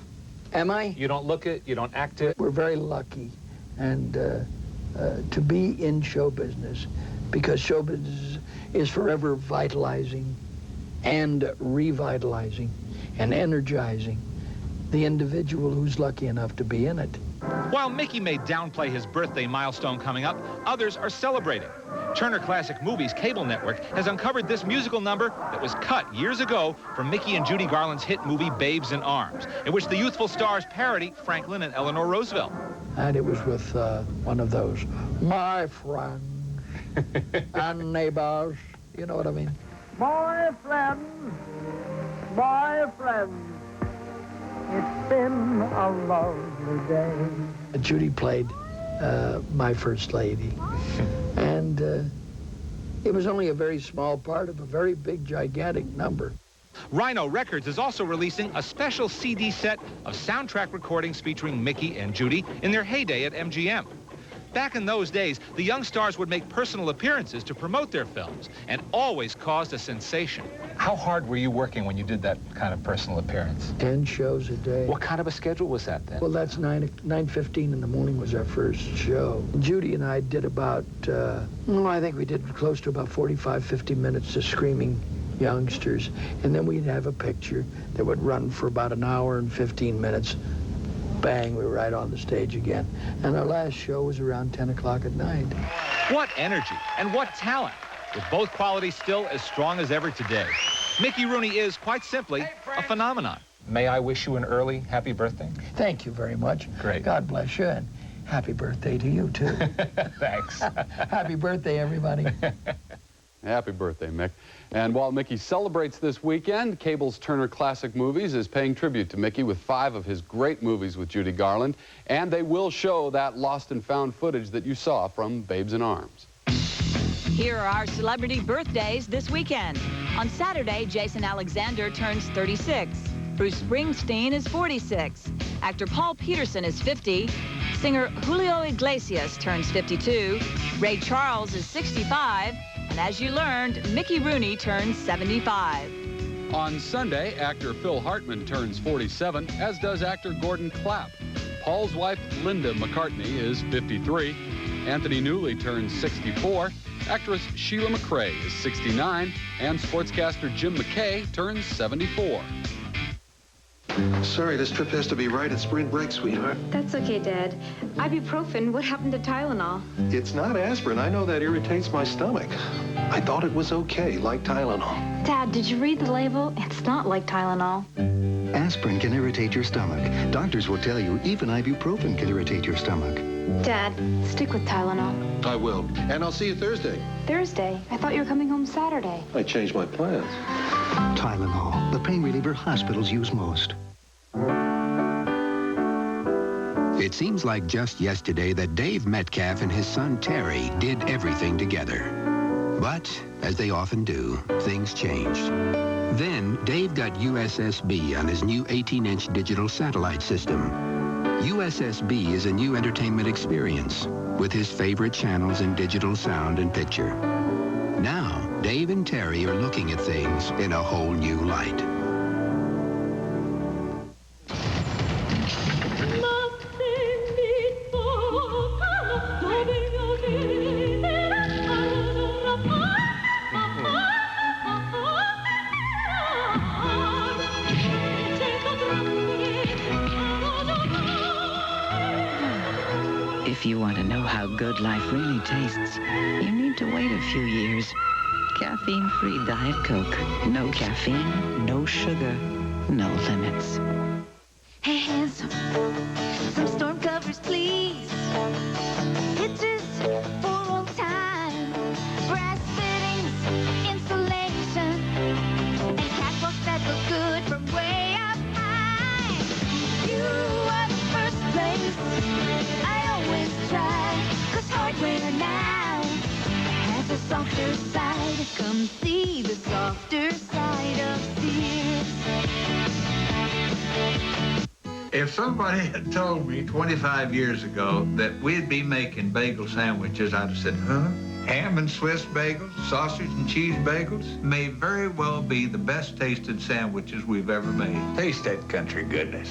Am I? You don't look it, you don't act it. We're very lucky and to be in show business, because show business is forever vitalizing and revitalizing and energizing the individual who's lucky enough to be in it. While Mickey may downplay his birthday milestone coming up, others are celebrating. Turner Classic Movies cable network has uncovered this musical number that was cut years ago from Mickey and Judy Garland's hit movie Babes in Arms, in which the youthful stars parody Franklin and Eleanor Roosevelt. And it was with one of those, my friends and neighbors, you know what I mean? My friends, it's been a lovely day. Judy played my first lady, and it was only a very small part of a very big, gigantic number. Rhino Records is also releasing a special CD set of soundtrack recordings featuring Mickey and Judy in their heyday at MGM. Back in those days, the young stars would make personal appearances to promote their films, and always caused a sensation. How hard were you working when you did that kind of personal appearance? 10 shows a day. What kind of a schedule was that then? Well, that's 9:15 in the morning was our first show. Judy and I did about, I think we did close to about 45, 50 minutes of screaming youngsters. And then we'd have a picture that would run for about an hour and 15 minutes. Bang, we were right on the stage again. And our last show was around 10 o'clock at night. What energy and what talent, with both qualities still as strong as ever today. Mickey Rooney is, quite simply, a phenomenon. May I wish you an early happy birthday? Thank you very much. Great. God bless you. happy birthday to you, too. Thanks. Happy birthday, everybody. Happy birthday, Mick. And while Mickey celebrates this weekend, cable's Turner Classic Movies is paying tribute to Mickey with 5 of his great movies with Judy Garland, and they will show that lost and found footage that you saw from Babes in Arms. Here are our celebrity birthdays this weekend. On Saturday, Jason Alexander turns 36. Bruce Springsteen is 46. Actor Paul Peterson is 50. Singer Julio Iglesias turns 52. Ray Charles is 65. And as you learned, Mickey Rooney turns 75. On Sunday, actor Phil Hartman turns 47, as does actor Gordon Clapp. Paul's wife, Linda McCartney, is 53. Anthony Newley turns 64. Actress Sheila McRae is 69. And sportscaster Jim McKay turns 74. Sorry, this trip has to be right at spring break, sweetheart. That's okay, Dad. Ibuprofen, what happened to Tylenol? It's not aspirin. I know that irritates my stomach. I thought it was okay, like Tylenol. Dad, did you read the label? It's not like Tylenol. Aspirin can irritate your stomach. Doctors will tell you even ibuprofen can irritate your stomach. Dad, stick with Tylenol. I will. And I'll see you Thursday. Thursday? I thought you were coming home Saturday. I changed my plans. Tylenol, the pain reliever hospitals use most. It seems like just yesterday that Dave Metcalf and his son Terry did everything together. But, as they often do, things changed. Then, Dave got USSB on his new 18-inch digital satellite system. USSB is a new entertainment experience with his favorite channels in digital sound and picture. Now, Dave and Terry are looking at things in a whole new light. If you want to know how good life really tastes, you need to wait a few years. Caffeine-free Diet Coke. No caffeine, no sugar, no limits. Hands, some storm covers, please. Pictures for all time. Brass fittings, insulation, and catwalks that look good from way up high. You are the first place I always try, 'cause hardware now has a softer side. Come see the softer side of Sears. If somebody had told me 25 years ago that we'd be making bagel sandwiches, I'd have said, huh? Ham and Swiss bagels, sausage and cheese bagels may very well be the best tasted sandwiches we've ever made. Taste that country goodness.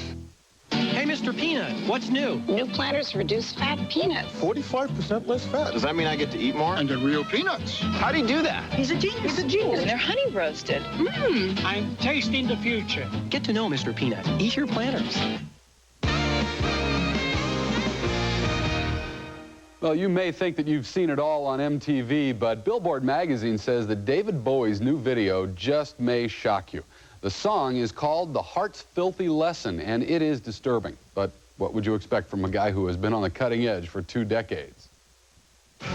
Hey, Mr. Peanut, what's new? New Planters reduced fat peanuts. 45% less fat. Does that mean I get to eat more? And they're real peanuts. How do you do that? He's a genius. He's a genius. And they're honey roasted. I'm tasting the future. Get to know Mr. Peanut. Eat your Planters. Well, you may think that you've seen it all on MTV, but Billboard magazine says that David Bowie's new video just may shock you. The song is called The Heart's Filthy Lesson, and it is disturbing. But what would you expect from a guy who has been on the cutting edge for 2 decades? The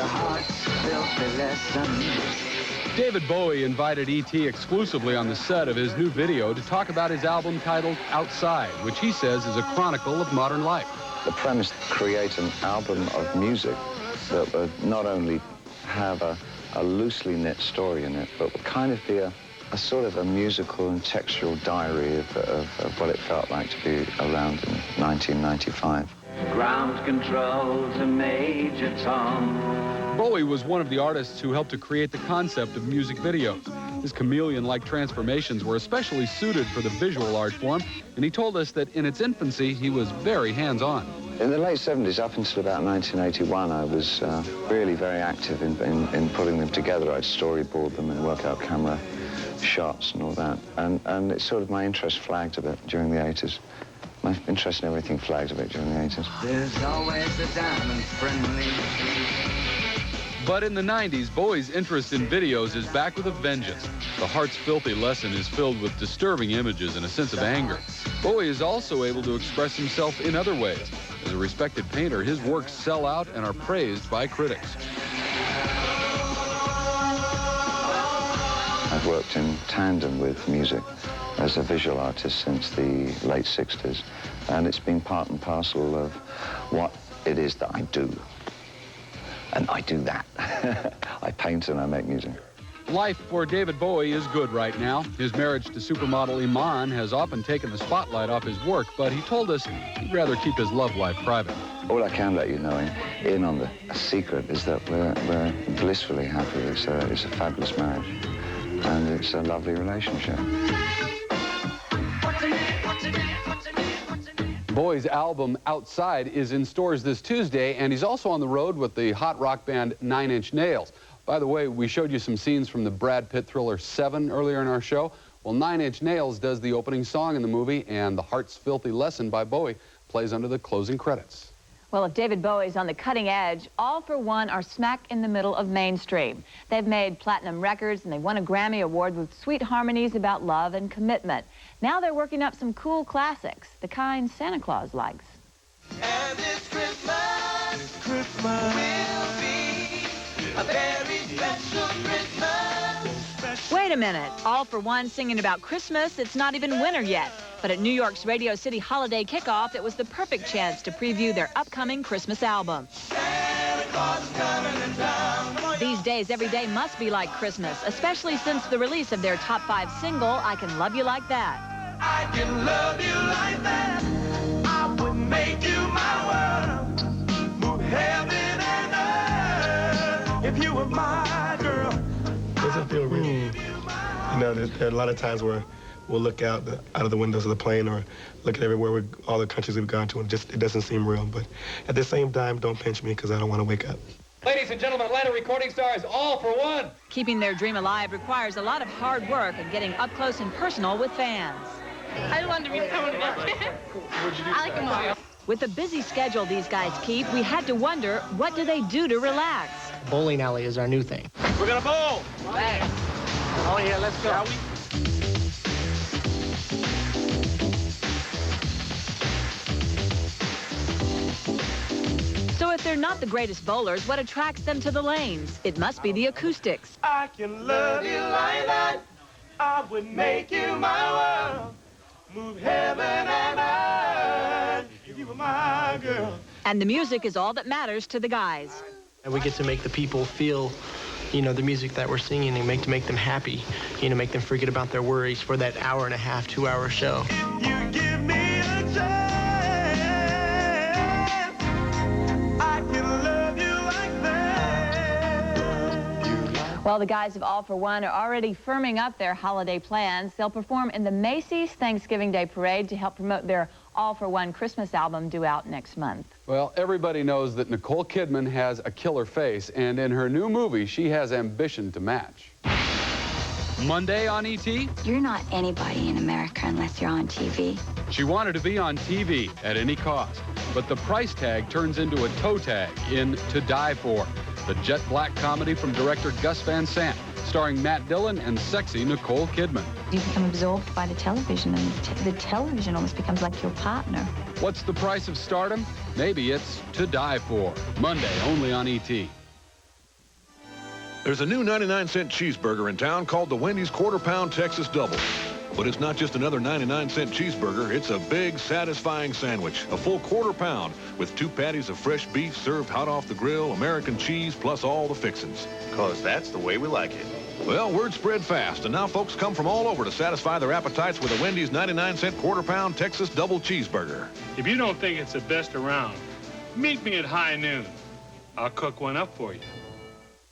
heart's filthy lesson. David Bowie invited E.T. exclusively on the set of his new video to talk about his album titled Outside, which he says is a chronicle of modern life. The premise to create an album of music that would not only have a loosely knit story in it, but would kind of be a sort of a musical and textual diary of what it felt like to be around in 1995. Ground control to Major Tom. Bowie was one of the artists who helped to create the concept of music videos. His chameleon-like transformations were especially suited for the visual art form, and he told us that in its infancy, he was very hands-on. In the late 70s, up until about 1981, I was really very active in putting them together. I'd storyboard them and work out camera shots and all that. And it's sort of my interest flagged a bit during the 80s. My interest in everything flagged a bit during the 80s. There's always a diamond friendly. But in the 90s, Bowie's interest in videos is back with a vengeance. The Heart's Filthy Lesson is filled with disturbing images and a sense of anger. Bowie is also able to express himself in other ways. As a respected painter, his works sell out and are praised by critics. I've worked in tandem with music as a visual artist since the late 60s, and it's been part and parcel of what it is that I do. And I do that. I paint and I make music. Life for David Bowie is good right now. His marriage to supermodel Iman has often taken the spotlight off his work, but he told us he'd rather keep his love life private. All I can let you know in on the secret is that we're blissfully happy. It's a fabulous marriage, and it's a lovely relationship. Bowie's album Outside is in stores this Tuesday, and he's also on the road with the hot rock band Nine Inch Nails. By the way, we showed you some scenes from the Brad Pitt thriller Seven earlier in our show. Well, Nine Inch Nails does the opening song in the movie, and The Heart's Filthy Lesson by Bowie plays under the closing credits. Well, if David Bowie's on the cutting edge, All for One are smack in the middle of mainstream. They've made platinum records, and they won a Grammy Award with sweet harmonies about love and commitment. Now they're working up some cool classics, the kind Santa Claus likes. And this Christmas will be a very special Christmas. Wait a minute. All for One singing about Christmas? It's not even winter yet. But at New York's Radio City Holiday Kickoff, it was the perfect chance to preview their upcoming Christmas album. These days, every day must be like Christmas, especially since the release of their top 5 single, I Can Love You Like That. I can love you like that. I would make you my world. Move heaven and earth if you were my girl. Does it feel real? You know, there are a lot of times where we'll look out of the windows of the plane or look at everywhere, all the countries we've gone to, and it doesn't seem real. But at the same time, don't pinch me because I don't want to wake up. Ladies and gentlemen, Atlanta recording stars, All for One. Keeping their dream alive requires a lot of hard work and getting up close and personal with fans. I love to be someone else. I like them all. With the busy schedule these guys keep, we had to wonder, what do they do to relax? Bowling alley is our new thing. We're gonna bowl. Thanks. Oh yeah, let's go. So if they're not the greatest bowlers, what attracts them to the lanes? It must be the acoustics. I can love you like that. I would make you my world. Move heaven and earth if you were my girl. And the music is all that matters to the guys. And we get to make the people feel, you know, the music that we're singing and make them happy, you know, make them forget about their worries for that hour and a half, 2-hour show. If you give me a chance, I can love you like that. Well, the guys of All for One are already firming up their holiday plans. They'll perform in the Macy's Thanksgiving Day Parade to help promote their All for One Christmas album due out next month. Well, everybody knows that Nicole Kidman has a killer face, and in her new movie, she has ambition to match. Monday on E.T., You're not anybody in America unless you're on TV. she wanted to be on TV at any cost, but the price tag turns into a toe tag in To Die For, the jet black comedy from director Gus Van Sant, starring Matt Dillon and sexy Nicole Kidman. You become absorbed by the television, and the television almost becomes like your partner. What's the price of stardom? Maybe it's To Die For. Monday, only on E.T. There's a new 99-cent cheeseburger in town called the Wendy's Quarter Pound Texas Double. But it's not just another 99-cent cheeseburger. It's a big, satisfying sandwich, a full quarter pound with 2 patties of fresh beef served hot off the grill, American cheese, plus all the fixins. 'Cause that's the way we like it. Well, word spread fast, and now folks come from all over to satisfy their appetites with a Wendy's 99-cent quarter pound Texas Double cheeseburger. If you don't think it's the best around, meet me at high noon. I'll cook one up for you.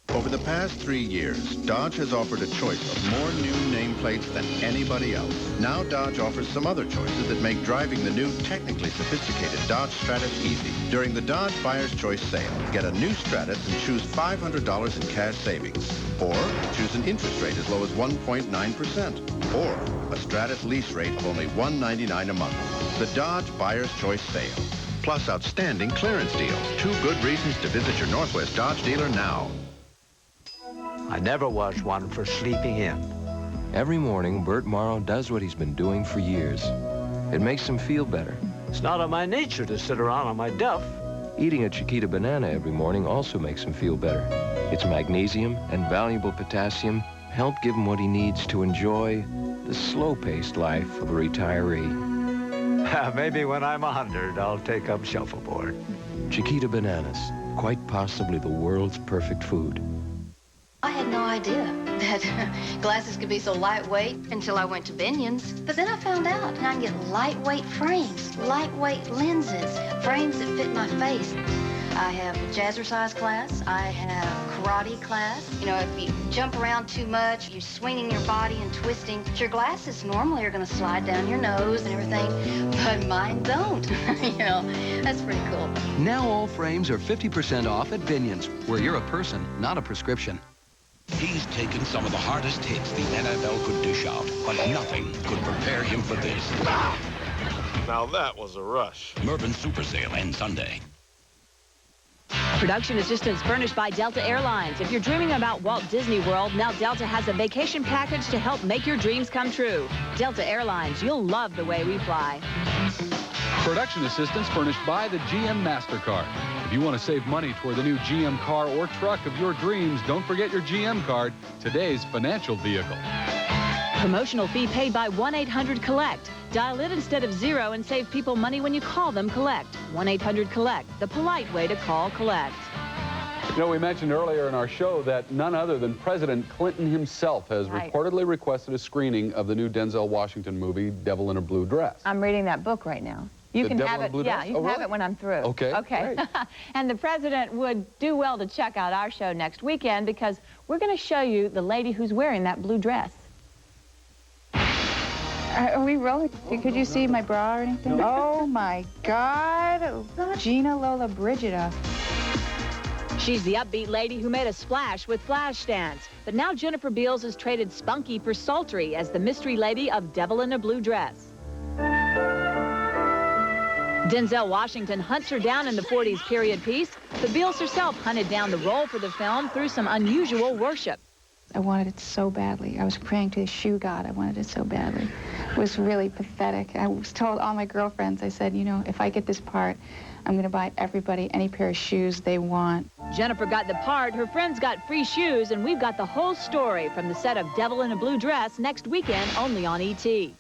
Over the past 3 years, Dodge has offered a choice of more new nameplates than anybody else. Now Dodge offers some other choices that make driving the new, technically sophisticated Dodge Stratus easy. During the Dodge Buyer's Choice sale, get a new Stratus and choose $500 in cash savings. Or choose an interest rate as low as 1.9%. Or a Stratus lease rate of only $199 a month. The Dodge Buyer's Choice sale. Plus outstanding clearance deals. 2 good reasons to visit your Northwest Dodge dealer now. I never was one for sleeping in. Every morning, Bert Morrow does what he's been doing for years. It makes him feel better. It's not in my nature to sit around on my duff. Eating a Chiquita banana every morning also makes him feel better. Its magnesium and valuable potassium help give him what he needs to enjoy the slow-paced life of a retiree. Maybe when I'm 100, I'll take up shuffleboard. Chiquita bananas, quite possibly the world's perfect food. I had no idea that glasses could be so lightweight until I went to Binion's. But then I found out, and I can get lightweight frames, lightweight lenses, frames that fit my face. I have a jazzercise class. I have karate class. You know, if you jump around too much, you're swinging your body and twisting. Your glasses normally are going to slide down your nose and everything, but mine don't. You know, that's pretty cool. Now all frames are 50% off at Binion's, where you're a person, not a prescription. He's taken some of the hardest hits the NFL could dish out, but nothing could prepare him for this. Now that was a rush. Mervyn Super Sale ends Sunday. Production assistance furnished by Delta Airlines. If you're dreaming about Walt Disney World, now Delta has a vacation package to help make your dreams come true. Delta Airlines, you'll love the way we fly. Production assistance furnished by the GM MasterCard. If you want to save money toward the new GM car or truck of your dreams, don't forget your GM card, today's financial vehicle. Promotional fee paid by 1-800-COLLECT. Dial it instead of 0 and save people money when you call them collect. 1-800-COLLECT, the polite way to call collect. You know, we mentioned earlier in our show that none other than President Clinton himself has reportedly requested a screening of the new Denzel Washington movie, Devil in a Blue Dress. I'm reading that book right now. You can have it. Yeah, you can have it when I'm through. Okay. Okay. And the president would do well to check out our show next weekend because we're going to show you the lady who's wearing that blue dress. Are we rolling? Could you see my bra or anything? Oh my God, Gina Lola Brigida. She's the upbeat lady who made a splash with Flashdance. But now Jennifer Beals has traded spunky for sultry as the mystery lady of Devil in a Blue Dress. Denzel Washington hunts her down in the 40s period piece, but Beals herself hunted down the role for the film through some unusual worship. I wanted it so badly. I was praying to the shoe god. I wanted it so badly. It was really pathetic. I was told all my girlfriends, I said, you know, if I get this part, I'm going to buy everybody any pair of shoes they want. Jennifer got the part, her friends got free shoes, and we've got the whole story from the set of Devil in a Blue Dress next weekend only on E.T.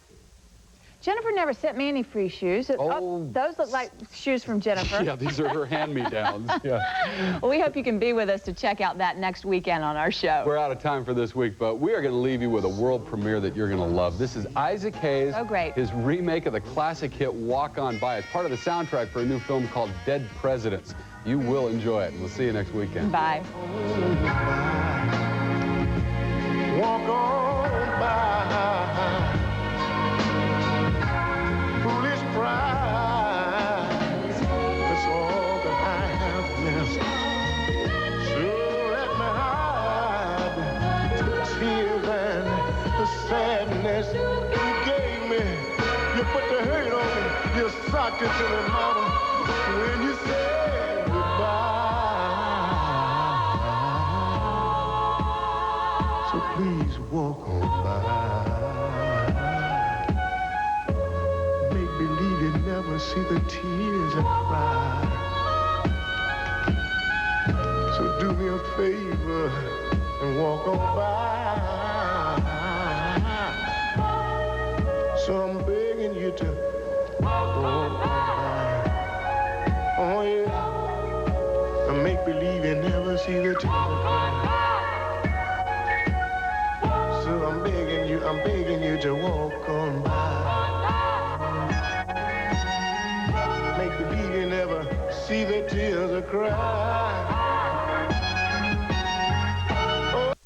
Jennifer never sent me any free shoes. Oh, those look like shoes from Jennifer. Yeah, these are her hand-me-downs. Yeah. Well, we hope you can be with us to check out that next weekend on our show. We're out of time for this week, but we are going to leave you with a world premiere that you're going to love. This is Isaac Hayes. Oh, great. His remake of the classic hit Walk On By. It's part of the soundtrack for a new film called Dead Presidents. You will enjoy it. We'll see you next weekend. Bye. Walk on by. Foolish pride, that's all that I have missed. So let me hide the tears and the sadness you gave me. You put the hurt on me, you socked it to me, mama, when you said goodbye. So please walk on by. Believe you never see the tears I cry. So do me a favor and walk on by. So I'm begging you to walk on by. Oh yeah, I make believe you never see the tears I cry. So I'm begging you to walk on by. See the tears I cry.